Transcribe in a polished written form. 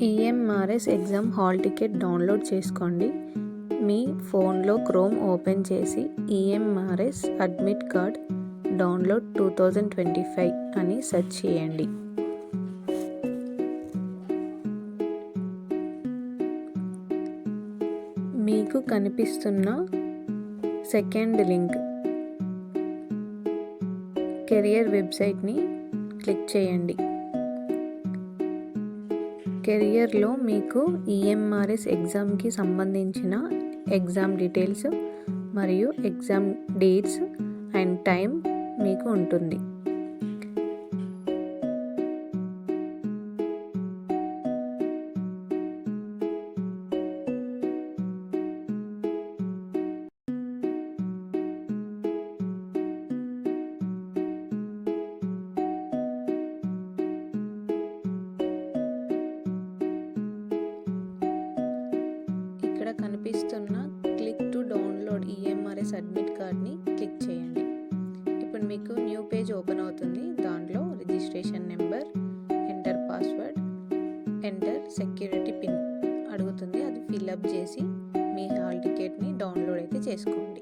EMRS exam hall ticket download చేసుకోండి. మీ ఫోన్లో chrome open చేసి ఈఎంఆర్ఎస్ అడ్మిట్ కార్డ్ డౌన్లోడ్ 2025 అని సెర్చ్ చేయండి. మీకు కనిపిస్తున్న సెకండ్ లింక్ కెరియర్ వెబ్సైట్ని క్లిక్ చేయండి. కెరియర్లో మీకు ఈఎంఆర్ఎస్ ఎగ్జామ్కి సంబంధించిన ఎగ్జామ్ డీటెయిల్స్ మరియు ఎగ్జామ్ డేట్స్ అండ్ టైం మీకు ఉంటుంది. ఇక్కడ కనిపిస్తున్న click to download EMRS admit కార్డ్ని క్లిక్ చేయండి. ఇప్పుడు మీకు న్యూ పేజ్ ఓపెన్ అవుతుంది. దాంట్లో registration number, enter password, enter security pin అడుగుతుంది. అది ఫిల్అప్ చేసి మీ హాల్ టికెట్ని డౌన్లోడ్ అయితే చేసుకోండి.